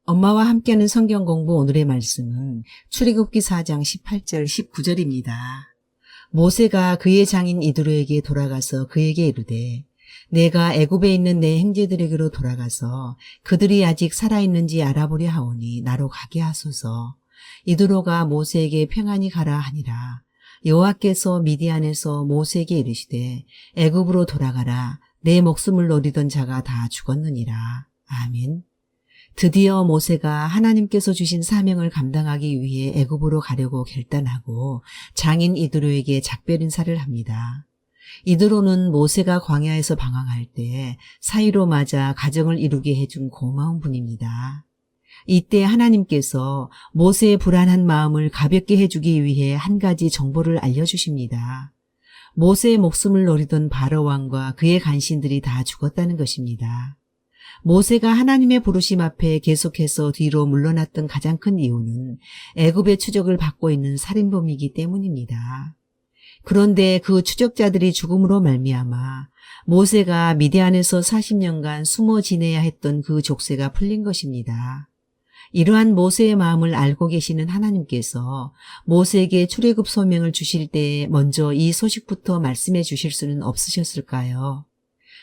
엄마와 함께하는 성경 공부 오늘의 말씀은 출애굽기 4장 18절 19절입니다. 모세가 그의 장인 이드로에게 돌아가서 그에게 이르되 내가 애굽에 있는 내 형제들에게로 돌아가서 그들이 아직 살아있는지 알아보려 하오니 나로 가게 하소서. 이드로가 모세에게 평안히 가라 하니라. 여호와께서 미디안에서 모세에게 이르시되 애굽으로 돌아가라. 내 목숨을 노리던 자가 다 죽었느니라. 아멘. 드디어 모세가 하나님께서 주신 사명을 감당하기 위해 애굽으로 가려고 결단하고 장인 이드로에게 작별 인사를 합니다. 이드로는 모세가 광야에서 방황할 때 사이로 맞아 가정을 이루게 해준 고마운 분입니다. 이때 하나님께서 모세의 불안한 마음을 가볍게 해주기 위해 한 가지 정보를 알려주십니다. 모세의 목숨을 노리던 바로왕과 그의 간신들이 다 죽었다는 것입니다. 모세가 하나님의 부르심 앞에 계속해서 뒤로 물러났던 가장 큰 이유는 애굽의 추적을 받고 있는 살인범이기 때문입니다. 그런데 그 추적자들이 죽음으로 말미암아 모세가 미디안에서 40년간 숨어 지내야 했던 그 족쇄가 풀린 것입니다. 이러한 모세의 마음을 알고 계시는 하나님께서 모세에게 출애굽 소명을 주실 때에 먼저 이 소식부터 말씀해 주실 수는 없으셨을까요?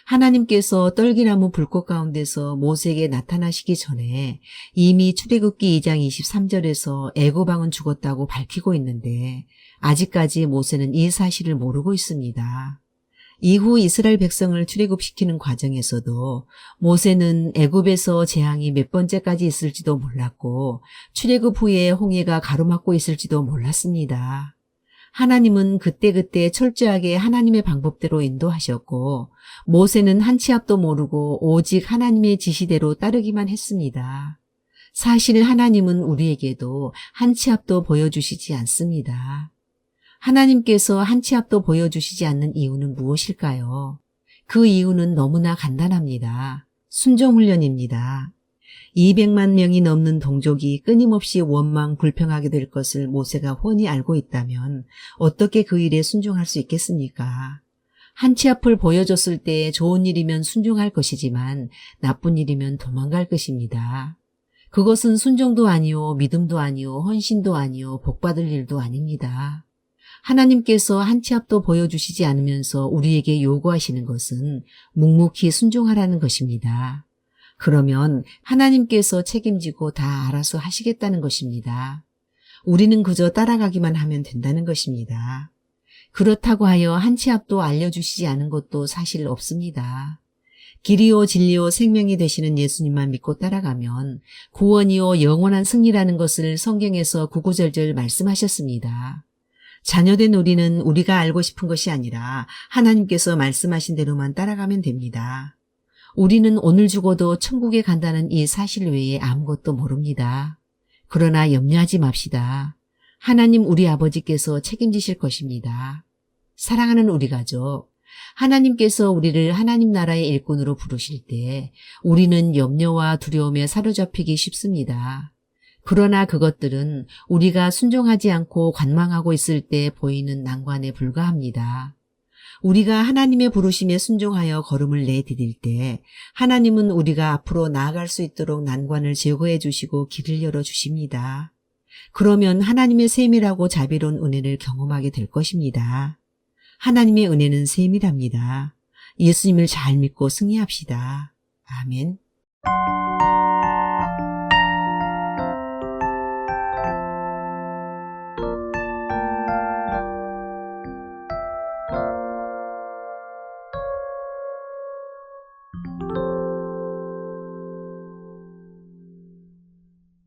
하나님께서 떨기나무 불꽃 가운데서 모세에게 나타나시기 전에 이미 출애굽기 2장 23절에서 애굽 왕은 죽었다고 밝히고 있는데 아직까지 모세는 이 사실을 모르고 있습니다. 이후 이스라엘 백성을 출애굽시키는 과정에서도 모세는 애굽에서 재앙이 몇 번째까지 있을지도 몰랐고 출애굽 후에 홍해가 가로막고 있을지도 몰랐습니다. 하나님은 그때그때 철저하게 하나님의 방법대로 인도하셨고 모세는 한 치 앞도 모르고 오직 하나님의 지시대로 따르기만 했습니다. 사실 하나님은 우리에게도 한 치 앞도 보여주시지 않습니다. 하나님께서 한 치 앞도 보여주시지 않는 이유는 무엇일까요? 그 이유는 너무나 간단합니다. 순종훈련입니다. 200만 명이 넘는 동족이 끊임없이 원망 불평하게 될 것을 모세가 훤히 알고 있다면 어떻게 그 일에 순종할 수 있겠습니까? 한 치 앞을 보여줬을 때 좋은 일이면 순종할 것이지만 나쁜 일이면 도망갈 것입니다. 그것은 순종도 아니요, 믿음도 아니요, 헌신도 아니요, 복받을 일도 아닙니다. 하나님께서 한 치 앞도 보여주시지 않으면서 우리에게 요구하시는 것은 묵묵히 순종하라는 것입니다. 그러면 하나님께서 책임지고 다 알아서 하시겠다는 것입니다. 우리는 그저 따라가기만 하면 된다는 것입니다. 그렇다고 하여 한 치 앞도 알려주시지 않은 것도 사실 없습니다. 길이요 진리요 생명이 되시는 예수님만 믿고 따라가면 구원이요 영원한 승리라는 것을 성경에서 구구절절 말씀하셨습니다. 자녀된 우리는 우리가 알고 싶은 것이 아니라 하나님께서 말씀하신 대로만 따라가면 됩니다. 우리는 오늘 죽어도 천국에 간다는 이 사실 외에 아무것도 모릅니다. 그러나 염려하지 맙시다. 하나님 우리 아버지께서 책임지실 것입니다. 사랑하는 우리 가족, 하나님께서 우리를 하나님 나라의 일꾼으로 부르실 때 우리는 염려와 두려움에 사로잡히기 쉽습니다. 그러나 그것들은 우리가 순종하지 않고 관망하고 있을 때 보이는 난관에 불과합니다. 우리가 하나님의 부르심에 순종하여 걸음을 내디딜 때 하나님은 우리가 앞으로 나아갈 수 있도록 난관을 제거해 주시고 길을 열어주십니다. 그러면 하나님의 세밀하고 자비로운 은혜를 경험하게 될 것입니다. 하나님의 은혜는 세밀합니다. 예수님을 잘 믿고 승리합시다. 아멘.